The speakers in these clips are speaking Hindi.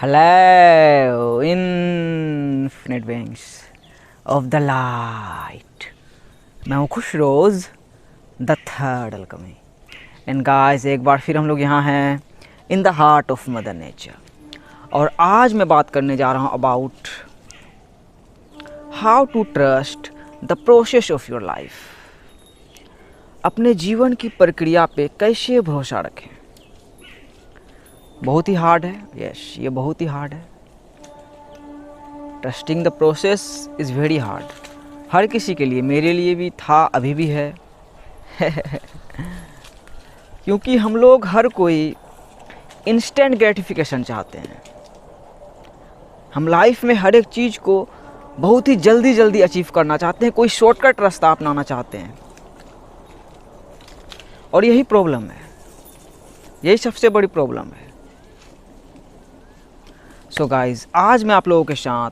Hello, infinite beings of the light. मैं हूँ Khush Roz the third alchemy and guys एक बार फिर हम लोग यहाँ हैं in the heart of mother nature. और आज मैं बात करने जा रहा हूँ about how to trust the process of your life. अपने जीवन की प्रक्रिया पे कैसे भरोसा रखें। बहुत ही हार्ड है, यस ये बहुत ही हार्ड है। Trusting the process is very hard. हर किसी के लिए, मेरे लिए भी था, अभी भी है क्योंकि हम लोग हर कोई इंस्टेंट ग्रेटिफिकेशन चाहते हैं। हम लाइफ में हर एक चीज़ को बहुत ही जल्दी जल्दी अचीव करना चाहते हैं, कोई शॉर्टकट रास्ता अपनाना चाहते हैं। और यही प्रॉब्लम है, यही सबसे बड़ी प्रॉब्लम है। सो गाइज, आज मैं आप लोगों के साथ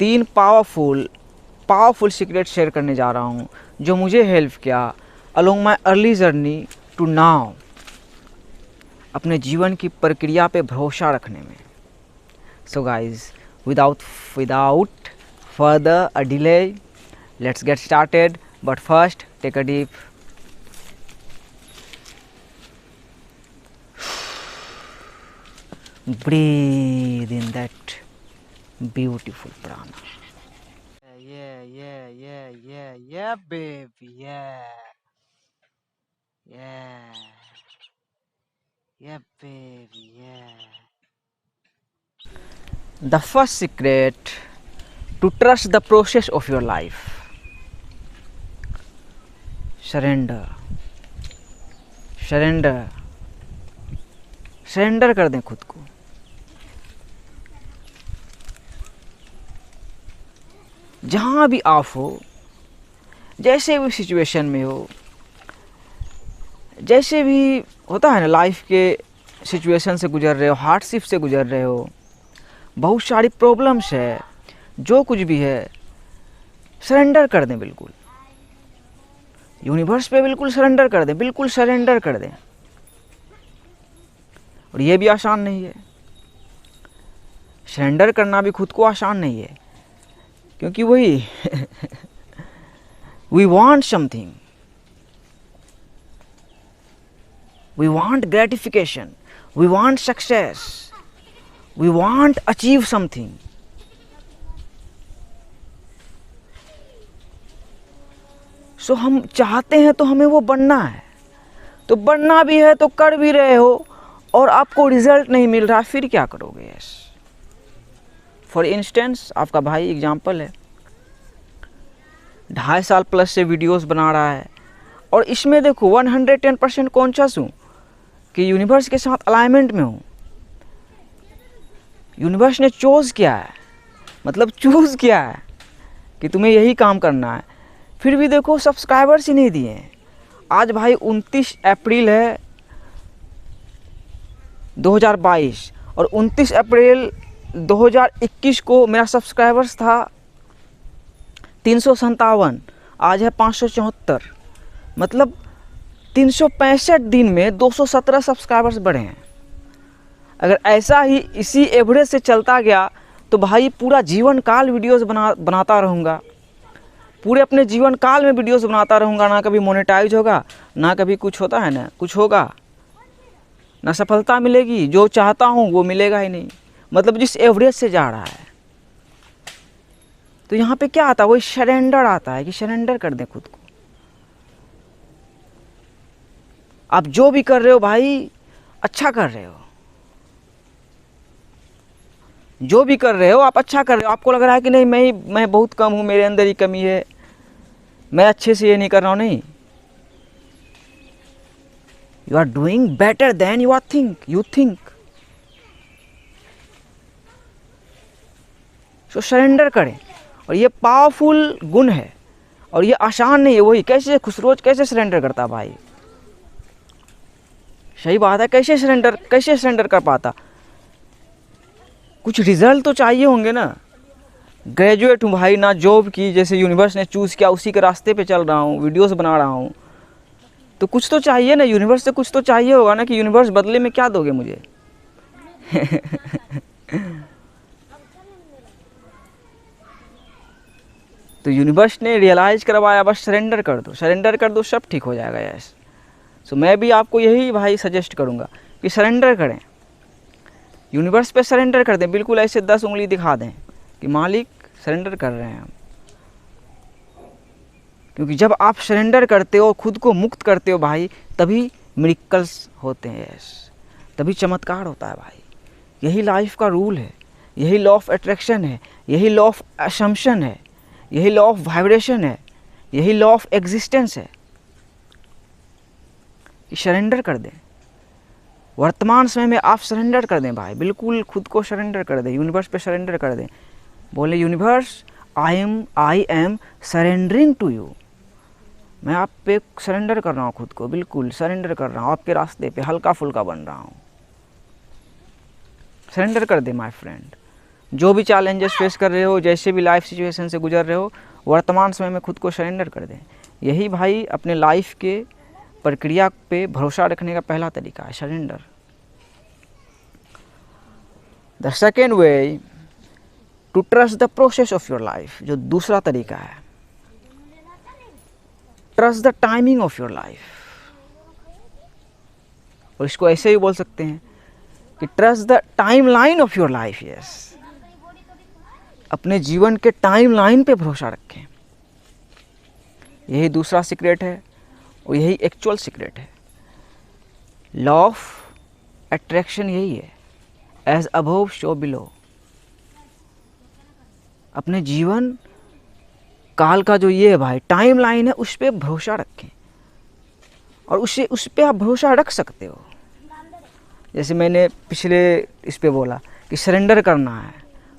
3 पावरफुल सीक्रेट शेयर करने जा रहा हूँ जो मुझे हेल्प किया along my early journey to now, अपने जीवन की प्रक्रिया पे भरोसा रखने में। So guys, without further a delay, let's get started. But first take a deep breathe in that beautiful prana. Yeah, baby, yeah, baby, yeah. The first secret to trust the process of your life: surrender. Surrender कर दें खुद को। जहाँ भी आप हो, जैसे भी सिचुएशन में हो, जैसे भी होता है ना, लाइफ के सिचुएशन से गुजर रहे हो, हार्डशिप से गुजर रहे हो, बहुत सारी प्रॉब्लम्स है, जो कुछ भी है सरेंडर कर दें। बिल्कुल यूनिवर्स पे बिल्कुल सरेंडर कर दें, बिल्कुल सरेंडर कर दें। और ये भी आसान नहीं है, सरेंडर करना भी खुद को आसान नहीं है, क्योंकि वही we want something, we want gratification, we want success, we want achieve something. So हम चाहते हैं तो हमें वो बनना है, तो बनना भी है तो कर भी रहे हो और आपको रिजल्ट नहीं मिल रहा, फिर क्या करोगे। यस, फॉर इंस्टेंस आपका भाई एग्जाम्पल है, 2.5 साल प्लस से वीडियोस बना रहा है और इसमें देखो 110% कॉन्शियस हूँ कि यूनिवर्स के साथ अलाइनमेंट में हूँ। यूनिवर्स ने चूज़ किया है, मतलब चूज़ किया है कि तुम्हें यही काम करना है, फिर भी देखो सब्सक्राइबर्स ही नहीं दिए हैं। आज भाई 29 अप्रैल है 2022 और 29 अप्रैल 2021 को मेरा सब्सक्राइबर्स था 357, आज है 574। मतलब 365 दिन में 217 सब्सक्राइबर्स बढ़े हैं। अगर ऐसा ही इसी एवरेज से चलता गया तो भाई पूरा जीवन काल वीडियोस बनाता रहूँगा, पूरे अपने जीवन काल में वीडियोस बनाता रहूँगा। ना कभी मोनेटाइज होगा, ना कभी कुछ होता है ना, कुछ होगा ना, सफलता मिलेगी, जो चाहता हूँ वो मिलेगा ही नहीं। मतलब जिस एवरेज से जा रहा है। तो यहाँ पे क्या आता है, वही सरेंडर आता है कि सरेंडर कर दें खुद को। आप जो भी कर रहे हो भाई, अच्छा कर रहे हो, जो भी कर रहे हो आप अच्छा कर रहे हो। आपको लग रहा है कि नहीं मैं बहुत कम हूँ, मेरे अंदर ही कमी है, मैं अच्छे से ये नहीं कर रहा हूँ, नहीं, you are doing better than you think. So surrender करें। और ये पावरफुल गुण है और ये आसान नहीं है। वही कैसे खुशरोज कैसे सरेंडर करता भाई, सही बात है, कैसे सरेंडर कर पाता। कुछ रिजल्ट तो चाहिए होंगे ना। ग्रेजुएट हूँ भाई, ना जॉब की, जैसे यूनिवर्स ने चूज़ किया उसी के रास्ते पे चल रहा हूँ, वीडियोस बना रहा हूँ, तो कुछ तो चाहिए ना, यूनिवर्स से कुछ तो चाहिए होगा ना कि यूनिवर्स बदले में क्या दोगे मुझे तो यूनिवर्स ने रियलाइज़ करवाया बस सरेंडर कर दो, सरेंडर कर दो, सब ठीक हो जाएगा। यस, सो मैं भी आपको यही भाई सजेस्ट करूँगा कि सरेंडर करें, यूनिवर्स पे सरेंडर कर दें, बिल्कुल ऐसे 10 उंगली दिखा दें कि मालिक सरेंडर कर रहे हैं हम। क्योंकि जब आप सरेंडर करते हो, खुद को मुक्त करते हो भाई, तभी मिरेकल्स होते हैं। यस, तभी चमत्कार होता है भाई। यही लाइफ का रूल है, यही लॉ ऑफ अट्रैक्शन है, यही लॉ ऑफ असम्पशन है, यही लॉ ऑफ वाइब्रेशन है, यही लॉ ऑफ एग्जिस्टेंस है कि सरेंडर कर दें। वर्तमान समय में आप सरेंडर कर दें भाई, बिल्कुल खुद को सरेंडर कर दें, यूनिवर्स पे सरेंडर कर दें। बोले universe I am surrendering to you, मैं आप पे सरेंडर कर रहा हूँ, खुद को बिल्कुल सरेंडर कर रहा हूँ, आपके रास्ते पे हल्का फुल्का बन रहा हूँ। सरेंडर कर दे माय फ्रेंड। जो भी चैलेंजेस फेस कर रहे हो, जैसे भी लाइफ सिचुएशन से गुजर रहे हो, वर्तमान समय में खुद को सरेंडर कर दें। यही भाई अपने लाइफ के प्रक्रिया पे भरोसा रखने का पहला तरीका है, surrender. The second way to trust the process of your life, जो दूसरा तरीका है, trust the timing of your life. और इसको ऐसे ही बोल सकते हैं कि trust the time line of your life. Yes, अपने जीवन के टाइम लाइन पे भरोसा रखें। यही दूसरा सीक्रेट है और यही एक्चुअल सीक्रेट है। लॉ ऑफ अट्रैक्शन यही है, एज अबव सो बिलो। अपने जीवन काल का जो ये है भाई टाइम लाइन है, उस पर भरोसा रखें और उस पर आप भरोसा रख सकते हो। जैसे मैंने पिछले इस पे बोला कि सरेंडर करना है,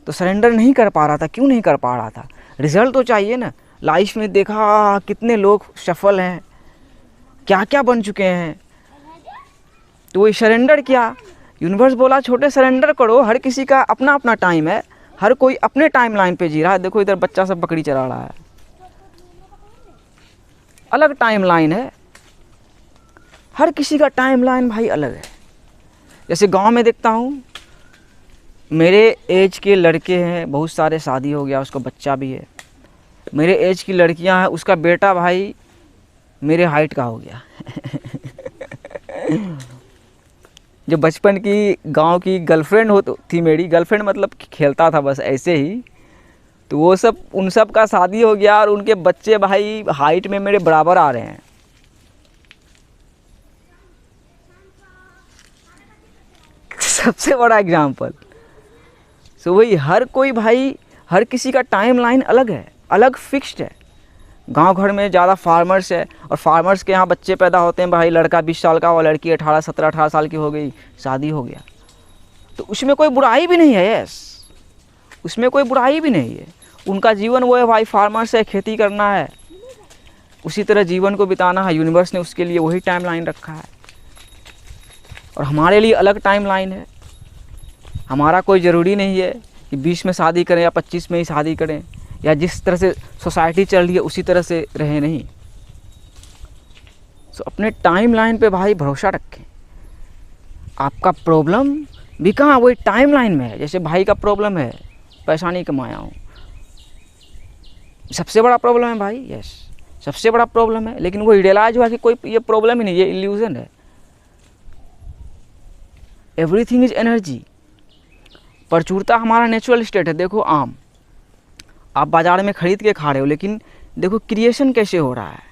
तो सरेंडर नहीं कर पा रहा था। क्यों नहीं कर पा रहा था? रिजल्ट तो चाहिए ना। लाइफ में देखा कितने लोग सफल हैं, क्या क्या बन चुके हैं, तो वही सरेंडर किया। यूनिवर्स बोला छोटे सरेंडर करो, हर किसी का अपना अपना टाइम है, हर कोई अपने टाइम लाइन पे जी रहा है। देखो इधर बच्चा सब बकरी चरा रहा है, अलग टाइम लाइन है, हर किसी का टाइम लाइन भाई अलग है। जैसे गांव में देखता हूँ, मेरे एज के लड़के हैं, बहुत सारे शादी हो गया, उसका बच्चा भी है। मेरे एज की लड़कियां हैं, उसका बेटा भाई मेरे हाइट का हो गया। जो बचपन की गांव की गर्लफ्रेंड हो तो थी मेरी, गर्लफ्रेंड मतलब खेलता था बस ऐसे ही, तो वो सब उन सब का शादी हो गया और उनके बच्चे भाई हाइट में मेरे बराबर आ रहे हैं। सबसे बड़ा एग्जाम्पल। सो वही हर कोई भाई, हर किसी का टाइम लाइन अलग है, अलग फिक्स्ड है। गांव घर में ज़्यादा फार्मर्स है और फार्मर्स के यहाँ बच्चे पैदा होते हैं भाई, लड़का 20 साल का और लड़की 17-18 साल की हो गई, शादी हो गया, तो उसमें कोई बुराई भी नहीं है। यस, उसमें कोई बुराई भी नहीं है। उनका जीवन वो है भाई, फार्मर्स है, खेती करना है, उसी तरह जीवन को बिताना है। यूनिवर्स ने उसके लिए वही टाइम लाइन रखा है और हमारे लिए अलग टाइम लाइन है। हमारा कोई ज़रूरी नहीं है कि 20 में शादी करें या 25 में ही शादी करें, या जिस तरह से सोसाइटी चल रही है उसी तरह से रहे नहीं। सो अपने टाइम लाइन पे भाई भरोसा रखें। आपका प्रॉब्लम भी कहाँ, वही टाइम लाइन में है। जैसे भाई का प्रॉब्लम है, पैसा नहीं कमाया हूँ, सबसे बड़ा प्रॉब्लम है भाई। यस, सबसे बड़ा प्रॉब्लम है, लेकिन वो रियलाइज हुआ कि कोई ये प्रॉब्लम ही नहीं, ये इल्यूजन है। Everything is energy. प्रचुरता हमारा नेचुरल स्टेट है। देखो आम आप बाज़ार में ख़रीद के खा रहे हो, लेकिन देखो क्रिएशन कैसे हो रहा है।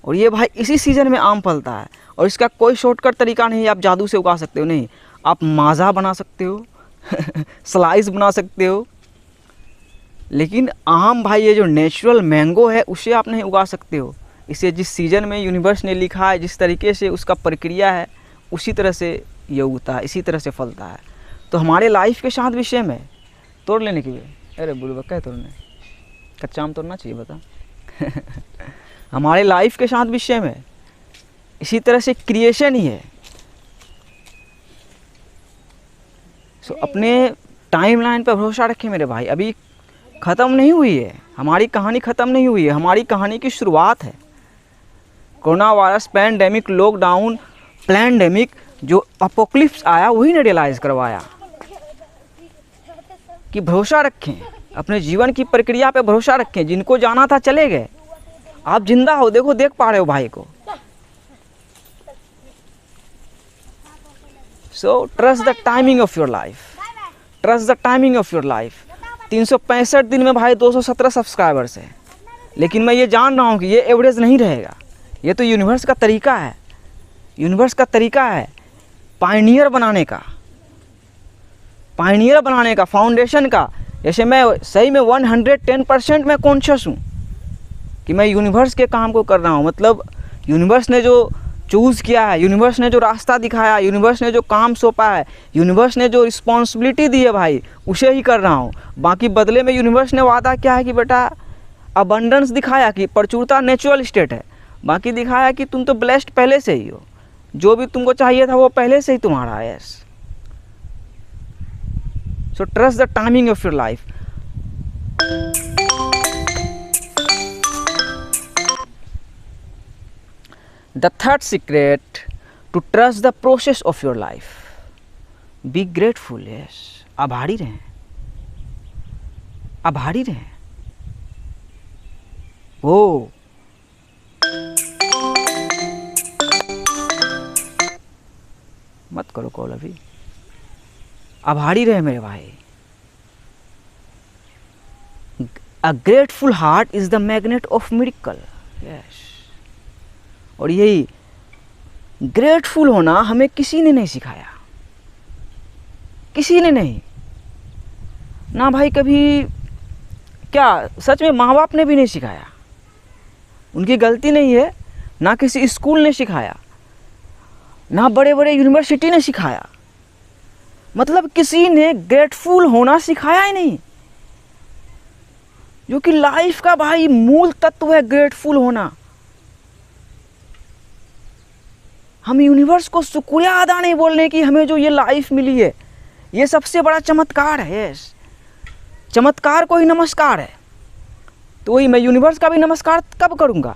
और ये भाई इसी सीज़न में आम फलता है और इसका कोई शॉर्टकट तरीका नहीं है, आप जादू से उगा सकते हो, नहीं। आप माज़ा बना सकते हो, स्लाइस बना सकते हो, लेकिन आम भाई ये जो नेचुरल मैंगो है उसे आप नहीं उगा सकते हो। इसे जिस सीज़न में यूनिवर्स ने लिखा है, जिस तरीके से उसका प्रक्रिया है, उसी तरह से ये उगता है, इसी तरह से फलता है। तो हमारे लाइफ के साथ भी सेम है। तोड़ लेने के लिए, अरे बुढ़वा क्या तोड़ने, कच्चा आम तोड़ना चाहिए बता। हमारे लाइफ के साथ भी सेम है, इसी तरह से क्रिएशन ही है। सो अपने टाइम लाइन पर भरोसा रखें मेरे भाई। अभी ख़त्म नहीं हुई है, हमारी कहानी ख़त्म नहीं हुई है, हमारी कहानी की शुरुआत है। Corona virus, pandemic, lockdown, plandemic, जो अपोक्लिप्स आया वही ने रियलाइज़ करवाया कि भरोसा रखें अपने जीवन की प्रक्रिया पे भरोसा रखें। जिनको जाना था चले गए, आप जिंदा हो, देखो देख पा रहे हो भाई को। So trust the timing of your life, trust the timing of your life. 365 दिन में भाई 217 सब्सक्राइबर्स है, लेकिन मैं ये जान रहा हूँ कि ये एवरेज नहीं रहेगा। ये तो यूनिवर्स का तरीका है, यूनिवर्स का तरीका है पायनियर बनाने का, पायनियर बनाने का, फाउंडेशन का। जैसे मैं सही में 110% मैं कॉन्शियस हूँ कि मैं यूनिवर्स के काम को कर रहा हूँ। मतलब यूनिवर्स ने जो चूज़ किया है, यूनिवर्स ने जो रास्ता दिखाया है, यूनिवर्स ने जो काम सौंपा है, यूनिवर्स ने जो रिस्पॉन्सिबिलिटी दी है भाई, उसे ही कर रहा हूँ। बाकी बदले में यूनिवर्स ने वादा किया है कि बेटा अबंडेंस दिखाया कि प्रचुरता नेचुरल स्टेट है, बाकी दिखाया कि तुम तो ब्लेस्ड पहले से ही हो, जो भी तुमको चाहिए था वो पहले से ही तुम्हारा है। Yes, so trust the timing of your life. The third secret to trust the process of your life, be grateful. Yes, आभारी रहें, आभारी रहें। ओ मत करो कॉल अभी, आभारी रहे मेरे भाई। A grateful heart is the magnet of miracle. Yes, और यही ग्रेटफुल होना हमें किसी ने नहीं सिखाया, किसी ने नहीं ना भाई। कभी क्या सच में माँ बाप ने भी नहीं सिखाया, उनकी गलती नहीं है, ना किसी स्कूल ने सिखाया, ना बड़े बड़े यूनिवर्सिटी ने सिखाया। मतलब किसी ने ग्रेटफुल होना सिखाया ही नहीं, जो कि लाइफ का भाई मूल तत्व है ग्रेटफुल होना। हम यूनिवर्स को शुक्रिया अदा नहीं बोल रहे कि हमें जो ये लाइफ मिली है, ये सबसे बड़ा चमत्कार है। यस, चमत्कार को ही नमस्कार है। तो वही मैं यूनिवर्स का भी नमस्कार कब करूँगा?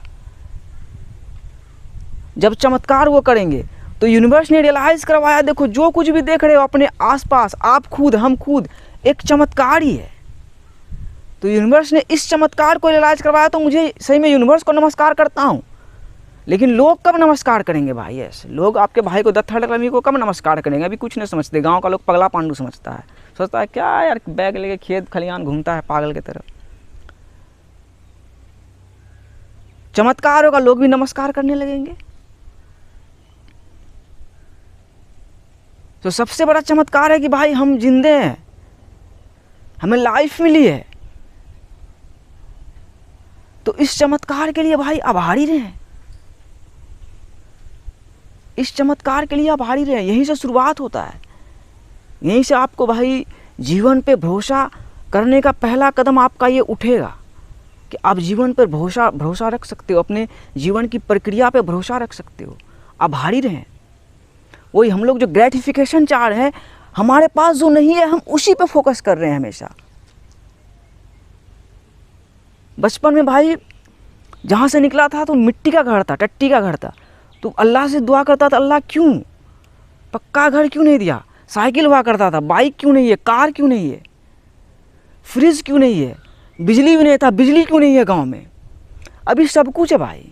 जब चमत्कार वो करेंगे। तो यूनिवर्स ने रियलाइज़ करवाया, देखो जो कुछ भी देख रहे हो अपने आसपास, आप खुद, हम खुद एक चमत्कार ही है। तो यूनिवर्स ने इस चमत्कार को रियलाइज़ करवाया, तो मुझे सही में यूनिवर्स को नमस्कार करता हूँ। लेकिन लोग कब नमस्कार करेंगे भाई? यस, लोग आपके भाई को, द थर्ड रमी को कब नमस्कार करेंगे? अभी कुछ नहीं समझते। गांव का लोग पगला पांडू समझता है, सोचता है क्या यार बैग लेके खेत खलियान घूमता है पागल की तरह। चमत्कार होगा, लोग भी नमस्कार करने लगेंगे। तो सबसे बड़ा चमत्कार है कि भाई हम जिंदे हैं, हमें लाइफ मिली है। तो इस चमत्कार के लिए भाई आभारी रहें, इस चमत्कार के लिए आभारी रहें। यहीं से शुरुआत होता है, यहीं से आपको भाई जीवन पे भरोसा करने का पहला कदम आपका ये उठेगा कि आप जीवन पर भरोसा रख सकते हो, अपने जीवन की प्रक्रिया पे भरोसा रख सकते हो। आभारी रहें। वही हम लोग जो ग्रेटिफिकेशन चाह रहे हैं, हमारे पास जो नहीं है हम उसी पे फोकस कर रहे हैं हमेशा। बचपन में भाई जहाँ से निकला था तो मिट्टी का घर था, टट्टी का घर था, तो अल्लाह से दुआ करता था, अल्लाह क्यों पक्का घर क्यों नहीं दिया? साइकिल हुआ करता था, बाइक क्यों नहीं है, कार क्यों नहीं है, फ्रिज क्यों नहीं है, बिजली भी नहीं था, बिजली क्यों नहीं है गांव में? अभी सब कुछ है भाई,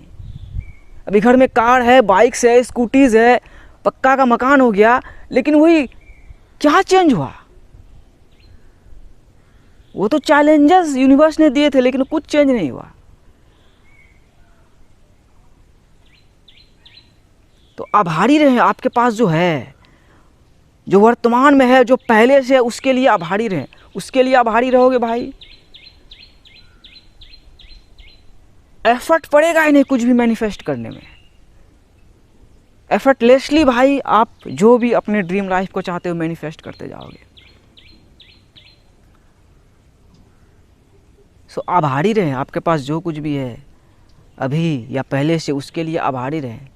अभी घर में कार है, बाइक्स है, स्कूटीज़ है, पक्का का मकान हो गया। लेकिन वही क्या चेंज हुआ? वो तो चैलेंजेस यूनिवर्स ने दिए थे, लेकिन कुछ चेंज नहीं हुआ। तो आभारी रहें, आपके पास जो है, जो वर्तमान में है, जो पहले से है, उसके लिए आभारी रहें। उसके लिए आभारी रहोगे भाई, एफर्ट पड़ेगा ही नहीं कुछ भी मैनिफेस्ट करने में। एफर्टलेसली भाई आप जो भी अपने ड्रीम लाइफ को चाहते हो मैनिफेस्ट करते जाओगे। सो आभारी रहें, आपके पास जो कुछ भी है अभी या पहले से, उसके लिए आभारी रहें।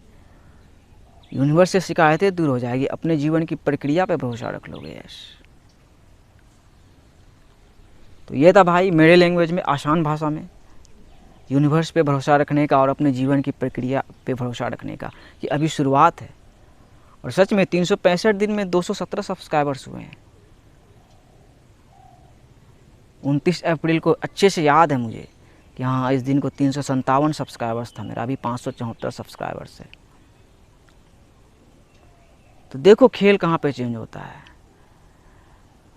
यूनिवर्स से शिकायतें दूर हो जाएगी, अपने जीवन की प्रक्रिया पे भरोसा रख लोगे। यस, तो ये था भाई मेरे लैंग्वेज में, आसान भाषा में, यूनिवर्स पे भरोसा रखने का और अपने जीवन की प्रक्रिया पे भरोसा रखने का। कि अभी शुरुआत है, और सच में 365 दिन में 217 सब्सक्राइबर्स हुए हैं। 29 अप्रैल को अच्छे से याद है मुझे कि हाँ इस दिन को 357 सब्सक्राइबर्स था मेरा, अभी 574 सब्सक्राइबर्स है। तो देखो खेल कहाँ पे चेंज होता है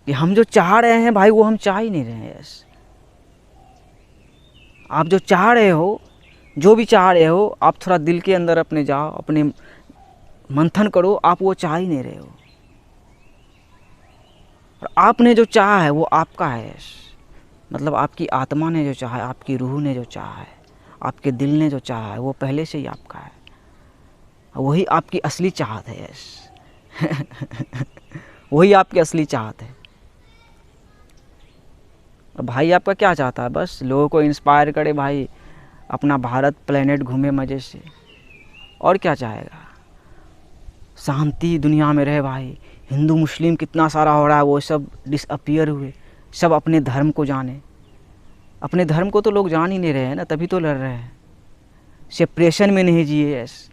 कि हम जो चाह रहे हैं भाई वो हम चाह ही नहीं रहे हैं। यस, आप जो चाह रहे हो, जो भी चाह रहे हो, आप थोड़ा दिल के अंदर अपने जाओ, अपने मंथन करो, आप वो चाह ही नहीं रहे हो। और आपने जो चाहा है वो आपका है। यस, मतलब आपकी आत्मा ने जो चाहा है, आपकी रूह ने जो चाहा है, आपके दिल ने जो चाहा है वो पहले से ही आपका है। वही आपकी असली चाहत है। यस वही आपकी असली चाहत है। और भाई आपका क्या चाहता है? बस लोगों को इंस्पायर करे भाई, अपना भारत प्लेनेट घूमे मज़े से, और क्या चाहेगा? शांति दुनिया में रहे भाई। हिंदू मुस्लिम कितना सारा हो रहा है, वो सब डिसअपियर हुए, सब अपने धर्म को जाने। अपने धर्म को तो लोग जान ही नहीं रहे हैं ना, तभी तो लड़ रहे हैं। सेपरेशन में नहीं जिए, यस,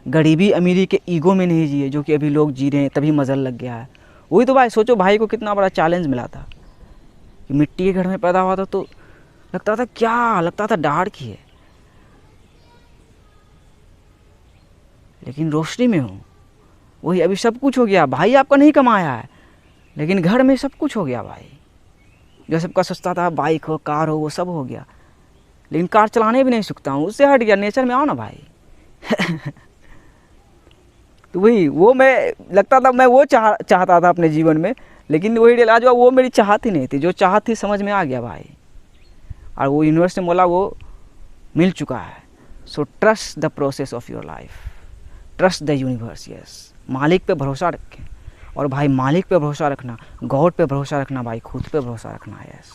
गरीबी अमीरी के ईगो में नहीं जिए, जो कि अभी लोग जी रहे हैं, तभी मज़ल लग गया है। वही तो भाई, सोचो भाई को कितना बड़ा चैलेंज मिला था कि मिट्टी के घर में पैदा हुआ था तो लगता था क्या, लगता था डाढ़ की है, लेकिन रोशनी में हूँ। वही अभी सब कुछ हो गया भाई, आपका नहीं कमाया है लेकिन घर में सब कुछ हो गया भाई। जो सबका सोचता था बाइक हो, कार हो, वो सब हो गया, लेकिन कार चलाने भी नहीं सीखता हूँ, उससे हट गया। नेचर में आओ ना भाई तो वही वो मैं लगता था, मैं वो चाहता था अपने जीवन में, लेकिन वही रियलाइज हुआ वो मेरी चाहत ही नहीं थी। जो चाहत थी समझ में आ गया भाई, और वो यूनिवर्स ने बोला वो मिल चुका है। So trust the process of your life, trust the universe. Yes, मालिक पे भरोसा रखें। और भाई मालिक पे भरोसा रखना, गॉड पे भरोसा रखना भाई, खुद पे भरोसा रखना है। यस,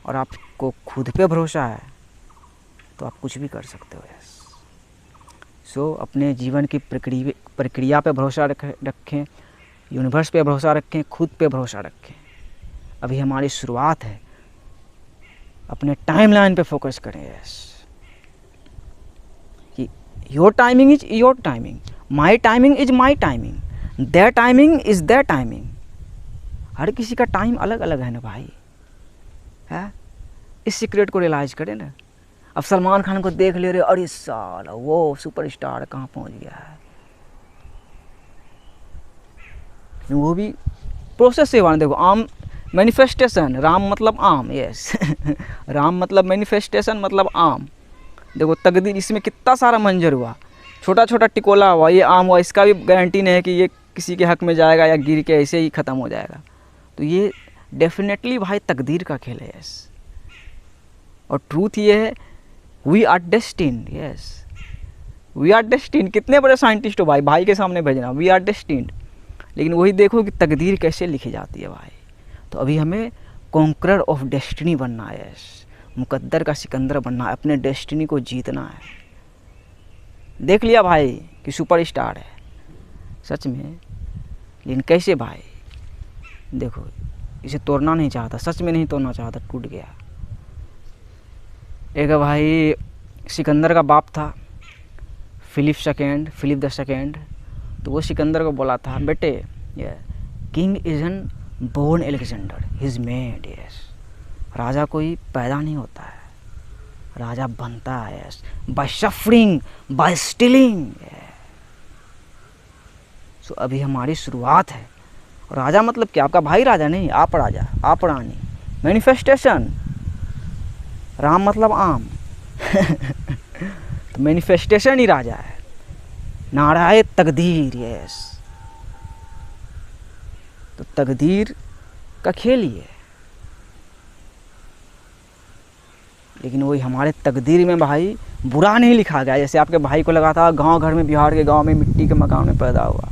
और आपको खुद पे भरोसा है तो आप कुछ भी कर सकते हो। यस, सो अपने जीवन की प्रक्रिया पे भरोसा रखें, यूनिवर्स पे भरोसा रखें, खुद पे भरोसा रखें। अभी हमारी शुरुआत है, अपने टाइमलाइन पे फोकस करें। यस, कि your timing is your timing, my timing is my timing, their timing is their timing. हर किसी का टाइम अलग अलग है ना भाई, है। इस सीक्रेट को रियलाइज करें ना। अब सलमान खान को देख ले रहे, अरे साला वो सुपरस्टार कहाँ पहुँच गया है। वो भी प्रोसेस से बना। देखो आम मैनिफेस्टेशन, राम मतलब आम। यस राम मतलब मैनिफेस्टेशन मतलब आम। देखो तकदीर, इसमें कितना सारा मंजर हुआ, छोटा छोटा टिकोला हुआ, ये आम हुआ, इसका भी गारंटी नहीं है कि ये किसी के हक में जाएगा या गिर के ऐसे ही ख़त्म हो जाएगा। तो ये डेफिनेटली भाई तकदीर का खेल है। यस, और ट्रूथ ये है, we are destined. Yes, we are destined. कितने बड़े साइंटिस्ट हो भाई, भाई के सामने भेजना वी आर डेस्टिन्ड। लेकिन वही देखो कि तकदीर कैसे लिखी जाती है भाई। तो अभी हमें कॉन्करर ऑफ डेस्टिनी बनना है। यस, मुकद्दर का सिकंदर बनना है, अपने डेस्टिनी को जीतना है। देख लिया भाई कि सुपरस्टार है सच में, लेकिन कैसे भाई, देखो इसे तोड़ना नहीं चाहता, सच में नहीं तोड़ना चाहता, टूट गया। एक भाई सिकंदर का बाप था, फिलिप द सेकेंड। तो वो सिकंदर को बोला था, बेटे ये king isn't born Alexander, he's made. Yes, राजा कोई पैदा नहीं होता है, राजा बनता है। Yes, by suffering, by stealing. So अभी हमारी शुरुआत है। राजा मतलब क्या? आपका भाई राजा नहीं, आप राजा, आप रानी। मैनिफेस्टेशन, राम मतलब आम तो मैनिफेस्टेशन ही राजा है। नाराय तकदीर। यस, तो तकदीर का खेल ही है। लेकिन वही हमारे तकदीर में भाई बुरा नहीं लिखा गया। जैसे आपके भाई को लगा था गांव घर में, बिहार के गांव में मिट्टी के मकान में पैदा हुआ,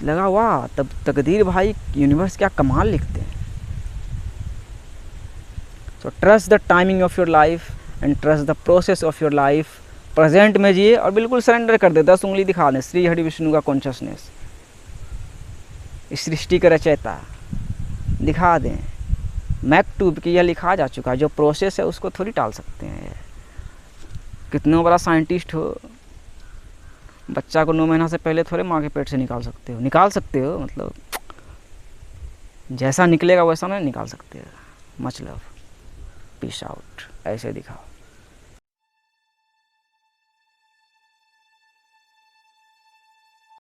लगा वाह, तब तकदीर भाई यूनिवर्स क्या कमाल लिखते हैं। So trust the timing of your life and trust the process of your life. Present में जिए और बिल्कुल सरेंडर कर दे। 10 उंगली दिखा दें, श्री हरि विष्णु का कॉन्शियसनेस, इस सृष्टि का रचयिता दिखा दें। मैक्टूब की यह लिखा जा चुका है, जो प्रोसेस है उसको थोड़ी टाल सकते हैं। कितना बड़ा साइंटिस्ट हो, बच्चा को 9 महीना से पहले थोड़े माँ के पेट से निकाल सकते हो। निकाल सकते हो मतलब जैसा निकलेगा वैसा नहीं निकाल सकते। मच लव, पीस आउट, ऐसे दिखाओ।